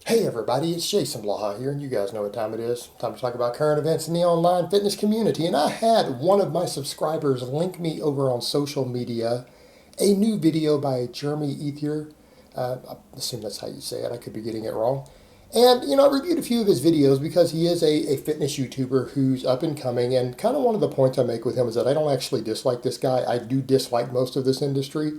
Hey everybody, it's Jason Blaha here, and you guys know what time it is. Time to talk about current events in the online fitness community. And I had one of my subscribers link me over on social media a new video by Jeremy Ethier. I assume that's how you say it. I could be getting it wrong. And, I reviewed a few of his videos because he is a fitness YouTuber who's up and coming. And kind of one of the points I make with him is that I don't actually dislike this guy. I do dislike most of this industry.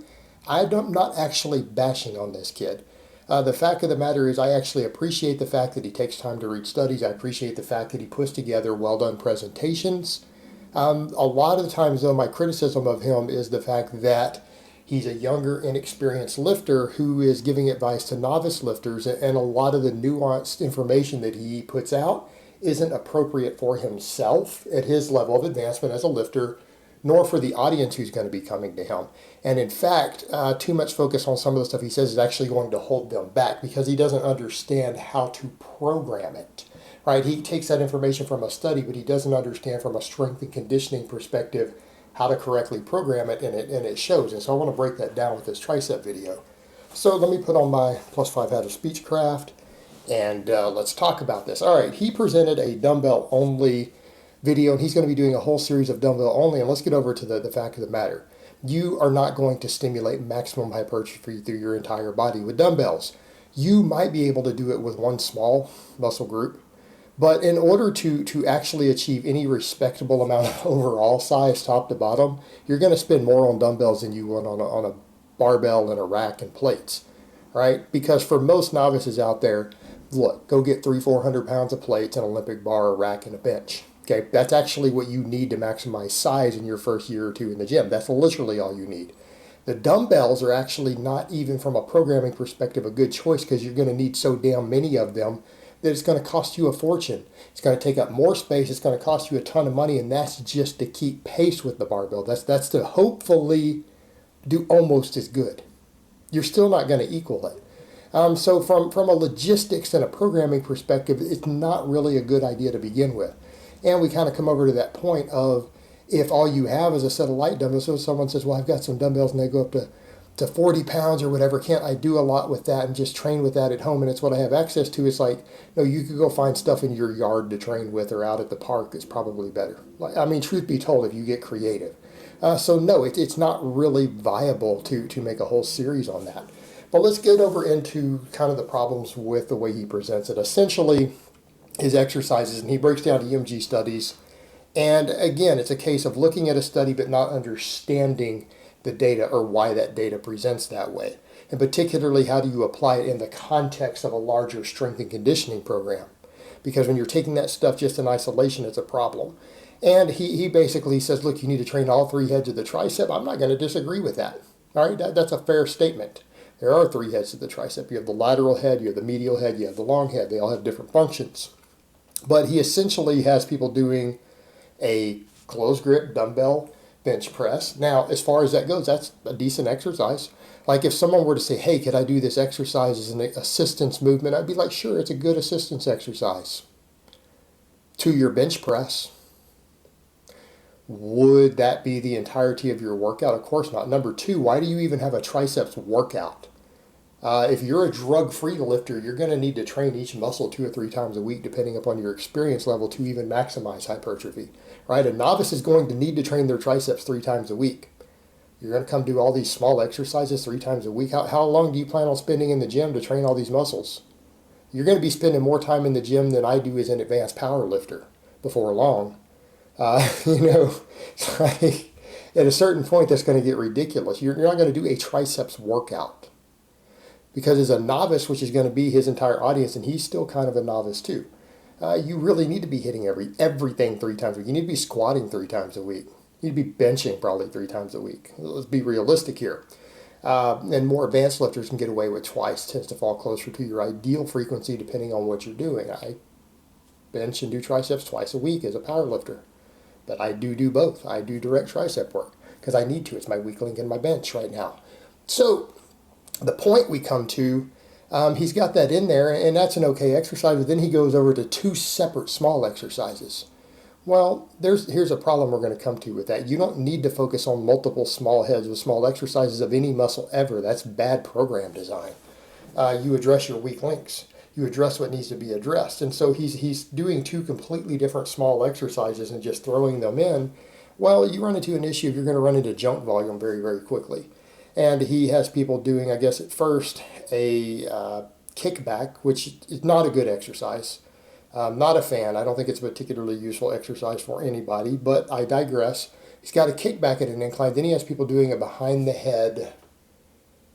I'm not actually bashing on this kid. The fact of the matter is I actually appreciate the fact that he takes time to read studies. I appreciate the fact that he puts together well-done presentations. A lot of the times, though, my criticism of him is the fact that he's a younger, inexperienced lifter who is giving advice to novice lifters, and a lot of the nuanced information that he puts out isn't appropriate for himself at his level of advancement as a lifter, nor for the audience who's going to be coming to him. And in fact, too much focus on some of the stuff he says is actually going to hold them back because he doesn't understand how to program it, right? He takes that information from a study, but he doesn't understand from a strength and conditioning perspective how to correctly program it, and it shows. And so I want to break that down with this tricep video. So let me put on my +5 hat of speechcraft, and let's talk about this. All right, he presented a dumbbell only video, and he's going to be doing a whole series of dumbbell only. And let's get over to the fact of the matter. You are not going to stimulate maximum hypertrophy through your entire body with dumbbells. You might be able to do it with one small muscle group, but in order to actually achieve any respectable amount of overall size top to bottom, you're going to spend more on dumbbells than you would on a barbell and a rack and plates, right? Because for most novices out there, look, go get 300-400 pounds of plates, an Olympic bar, a rack, and a bench. Okay, that's actually what you need to maximize size in your first year or two in the gym. That's literally all you need. The dumbbells are actually not even from a programming perspective a good choice because you're going to need so damn many of them that it's going to cost you a fortune. It's going to take up more space. It's going to cost you a ton of money, and that's just to keep pace with the barbell. That's to hopefully do almost as good. You're still not going to equal it. So from a logistics and a programming perspective, it's not really a good idea to begin with. And we kind of come over to that point of if all you have is a set of light dumbbells, so someone says, well, I've got some dumbbells and they go up to 40 pounds or whatever, can't I do a lot with that and just train with that at home and it's what I have access to? It's like, no, you could go find stuff in your yard to train with or out at the park that's probably better. I mean, truth be told, if you get creative. So no, it's not really viable to make a whole series on that. But let's get over into kind of the problems with the way he presents it. Essentially, his exercises, and he breaks down EMG studies. And again, it's a case of looking at a study but not understanding the data or why that data presents that way. And particularly, how do you apply it in the context of a larger strength and conditioning program? Because when you're taking that stuff just in isolation, it's a problem. And he basically says, look, you need to train all three heads of the tricep. I'm not going to disagree with that. All right, that's a fair statement. There are three heads of the tricep. You have the lateral head, you have the medial head, you have the long head. They all have different functions. But he essentially has people doing a closed grip dumbbell bench press. Now, as far as that goes, that's a decent exercise. Like if someone were to say, hey, could I do this exercise as an assistance movement? I'd be like, sure, it's a good assistance exercise to your bench press. Would that be the entirety of your workout? Of course not. Number two, why do you even have a triceps workout? If you're a drug-free lifter, you're going to need to train each muscle 2 or 3 times a week, depending upon your experience level, to even maximize hypertrophy. Right? A novice is going to need to train their triceps 3 times a week. You're going to come do all these small exercises 3 times a week. How long do you plan on spending in the gym to train all these muscles? You're going to be spending more time in the gym than I do as an advanced power lifter before long. It's like, at a certain point, that's going to get ridiculous. You're not going to do a triceps workout. Because as a novice, which is going to be his entire audience, and he's still kind of a novice too, you really need to be hitting everything 3 times a week. You need to be squatting 3 times a week. You need to be benching probably 3 times a week. Let's be realistic here. And more advanced lifters can get away with twice. Tends to fall closer to your ideal frequency depending on what you're doing. I bench and do triceps twice a week as a power lifter. But I do both. I do direct tricep work because I need to. It's my weak link in my bench right now. So the point we come to, he's got that in there, and that's an okay exercise, but then he goes over to 2 separate small exercises. Well, here's a problem we're going to come to with that. You don't need to focus on multiple small heads with small exercises of any muscle ever. That's bad program design. You address your weak links. You address what needs to be addressed. And so he's doing two completely different small exercises and just throwing them in. Well, you run into an issue. You're going to run into junk volume very, very quickly. And he has people doing, I guess at first, a kickback, which is not a good exercise. Not a fan. I don't think it's a particularly useful exercise for anybody, but I digress. He's got a kickback at an incline. Then he has people doing a behind the head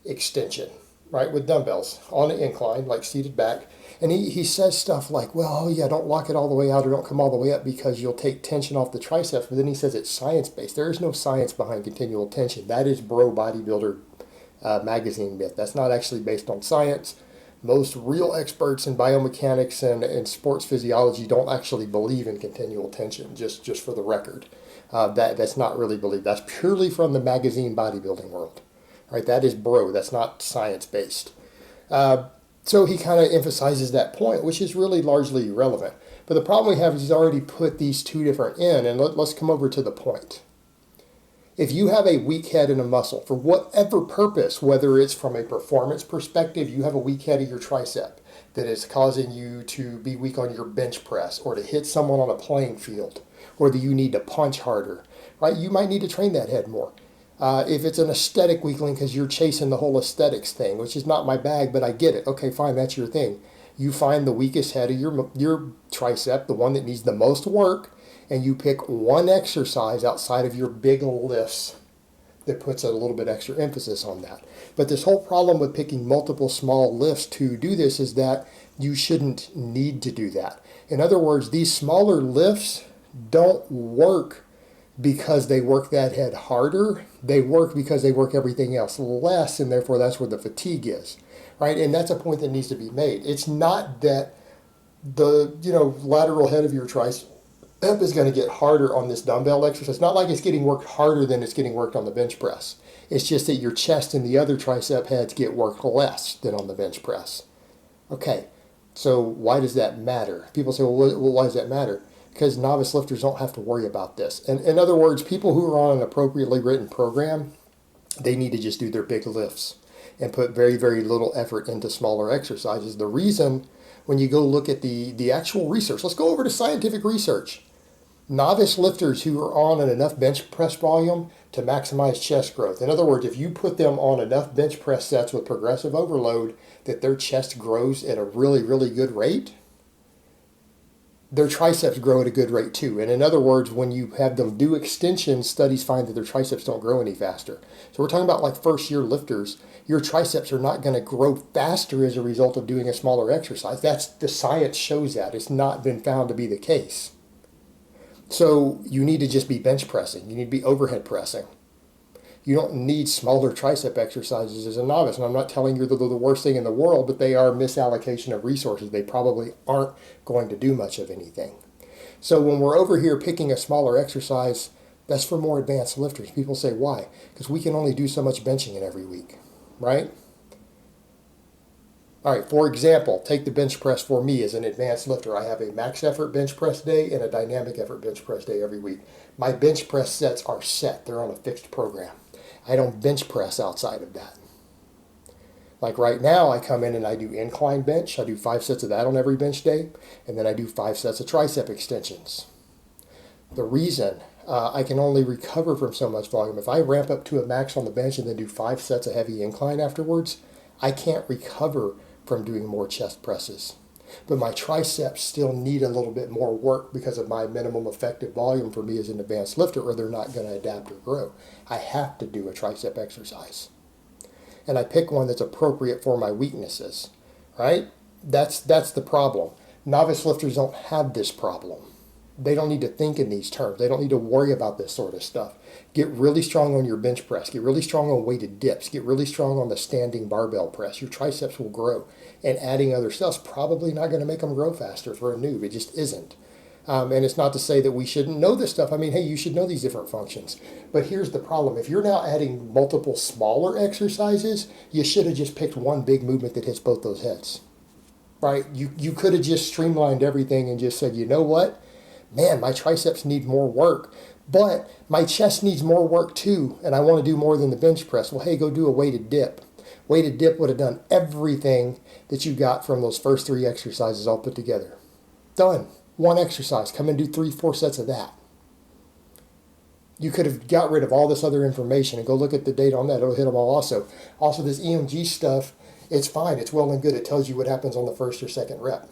extension, right, with dumbbells on an incline, like seated back. And he says stuff like, well, oh yeah, don't lock it all the way out or don't come all the way up because you'll take tension off the triceps. But then he says it's science-based. There is no science behind continual tension. That is bro bodybuilder magazine myth. That's not actually based on science. Most real experts in biomechanics and sports physiology don't actually believe in continual tension, just for the record. That's not really believed. That's purely from the magazine bodybuilding world. Right? That is bro. That's not science-based. So he kind of emphasizes that point, which is really largely irrelevant. But the problem we have is he's already put these two different in, and let's come over to the point. If you have a weak head in a muscle, for whatever purpose, whether it's from a performance perspective, you have a weak head of your tricep that is causing you to be weak on your bench press or to hit someone on a playing field, or that you need to punch harder, right? You might need to train that head more. If it's an aesthetic weakling because you're chasing the whole aesthetics thing, which is not my bag, but I get it. Okay, fine, that's your thing. You find the weakest head of your tricep, the one that needs the most work, and you pick one exercise outside of your big lifts that puts a little bit extra emphasis on that. But this whole problem with picking multiple small lifts to do this is that you shouldn't need to do that. In other words, these smaller lifts don't work because they work that head harder. They work because they work everything else less, and therefore that's where the fatigue is, right? And that's a point that needs to be made. It's not that the lateral head of your tricep is going to get harder on this dumbbell exercise. It's not like it's getting worked harder than it's getting worked on the bench press. It's just that your chest and the other tricep heads get worked less than on the bench press. Okay, so why does that matter? People say, well, why does that matter? Because novice lifters don't have to worry about this. And in other words, people who are on an appropriately written program, they need to just do their big lifts and put very, very little effort into smaller exercises. The reason, when you go look at the actual research, let's go over to scientific research. Novice lifters who are on enough bench press volume to maximize chest growth. In other words, if you put them on enough bench press sets with progressive overload that their chest grows at a really, really good rate, their triceps grow at a good rate too. And in other words, when you have them do extensions, studies find that their triceps don't grow any faster. So we're talking about like first year lifters. Your triceps are not going to grow faster as a result of doing a smaller exercise. That's the science shows that. It's not been found to be the case. So you need to just be bench pressing. You need to be overhead pressing. You don't need smaller tricep exercises as a novice. And I'm not telling you they're the worst thing in the world, but they are misallocation of resources. They probably aren't going to do much of anything. So when we're over here picking a smaller exercise, that's for more advanced lifters. People say, why? Because we can only do so much benching in every week, right? All right, for example, take the bench press for me as an advanced lifter. I have a max effort bench press day and a dynamic effort bench press day every week. My bench press sets are set. They're on a fixed program. I don't bench press outside of that. Like right now, I come in and I do incline bench. I do 5 sets of that on every bench day, and then I do 5 sets of tricep extensions. The reason I can only recover from so much volume, if I ramp up to a max on the bench and then do 5 sets of heavy incline afterwards, I can't recover from doing more chest presses. But my triceps still need a little bit more work because of my minimum effective volume for me as an advanced lifter, or they're not going to adapt or grow. I have to do a tricep exercise. And I pick one that's appropriate for my weaknesses, right? That's the problem. Novice lifters don't have this problem. They don't need to think in these terms. They don't need to worry about this sort of stuff. Get really strong on your bench press. Get really strong on weighted dips. Get really strong on the standing barbell press. Your triceps will grow. And adding other stuff's probably not going to make them grow faster for a noob. It just isn't. And it's not to say that we shouldn't know this stuff. I mean, hey, you should know these different functions. But here's the problem. If you're now adding multiple smaller exercises, you should have just picked one big movement that hits both those heads. Right? You could have just streamlined everything and just said, you know what? Man, my triceps need more work, but my chest needs more work too, and I want to do more than the bench press. Well, hey, go do a weighted dip. Weighted dip would have done everything that you got from those first 3 exercises all put together. Done. 1 exercise. Come and do 3-4 sets of that. You could have got rid of all this other information and go look at the data on that. It'll hit them all also. Also, this EMG stuff, it's fine. It's well and good. It tells you what happens on the first or second rep.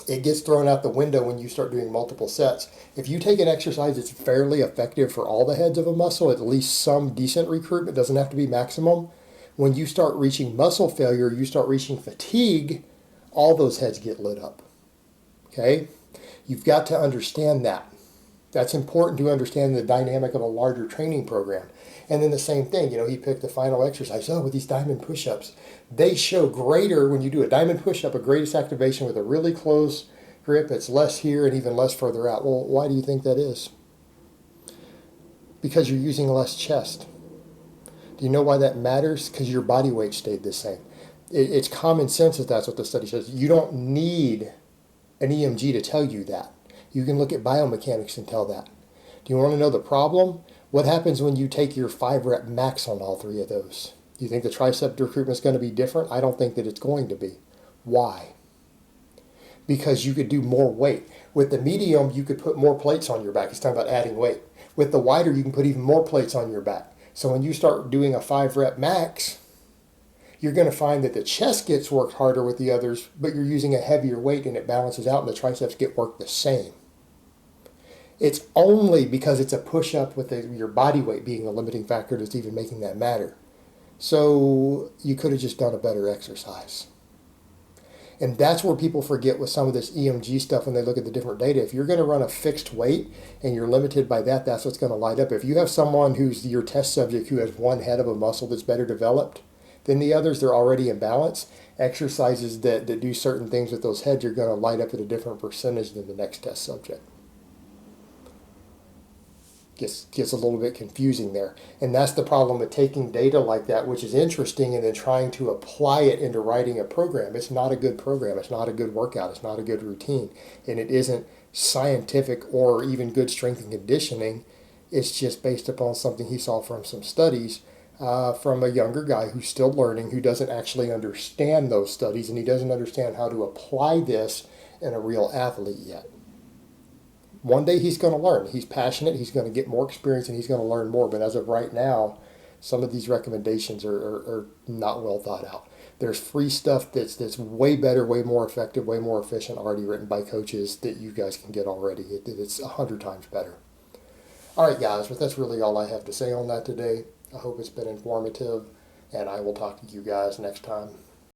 It gets thrown out the window when you start doing multiple sets. If you take an exercise that's fairly effective for all the heads of a muscle, at least some decent recruitment, doesn't have to be maximum. When you start reaching muscle failure, you start reaching fatigue, all those heads get lit up. Okay? You've got to understand that. That's important to understand the dynamic of a larger training program. And then the same thing, he picked the final exercise. With these diamond push-ups, they show greater, when you do a diamond push-up, a greatest activation with a really close grip. It's less here and even less further out. Well, why do you think that is? Because you're using less chest. Do you know why that matters? Because your body weight stayed the same. It's common sense that that's what the study says. You don't need an EMG to tell you that. You can look at biomechanics and tell that. Do you want to know the problem? What happens when you take your 5-rep max on all 3 of those? Do you think the tricep recruitment is going to be different? I don't think that it's going to be. Why? Because you could do more weight. With the medium, you could put more plates on your back. It's talking about adding weight. With the wider, you can put even more plates on your back. So when you start doing a 5-rep max, you're going to find that the chest gets worked harder with the others, but you're using a heavier weight and it balances out and the triceps get worked the same. It's only because it's a push-up with your body weight being a limiting factor that's even making that matter. So you could have just done a better exercise. And that's where people forget with some of this EMG stuff when they look at the different data. If you're going to run a fixed weight and you're limited by that, that's what's going to light up. If you have someone who's your test subject who has one head of a muscle that's better developed than the others, they're already in balance. Exercises that do certain things with those heads are going to light up at a different percentage than the next test subject. Gets a little bit confusing there. And that's the problem with taking data like that, which is interesting, and then trying to apply it into writing a program. It's not a good program. It's not a good workout. It's not a good routine. And it isn't scientific or even good strength and conditioning. It's just based upon something he saw from some studies from a younger guy who's still learning, who doesn't actually understand those studies, and he doesn't understand how to apply this in a real athlete yet. One day he's going to learn. He's passionate. He's going to get more experience and he's going to learn more. But as of right now, some of these recommendations are not well thought out. There's free stuff that's way better, way more effective, way more efficient, already written by coaches that you guys can get already. It's 100 times better. All right, guys, but that's really all I have to say on that today. I hope it's been informative, and I will talk to you guys next time.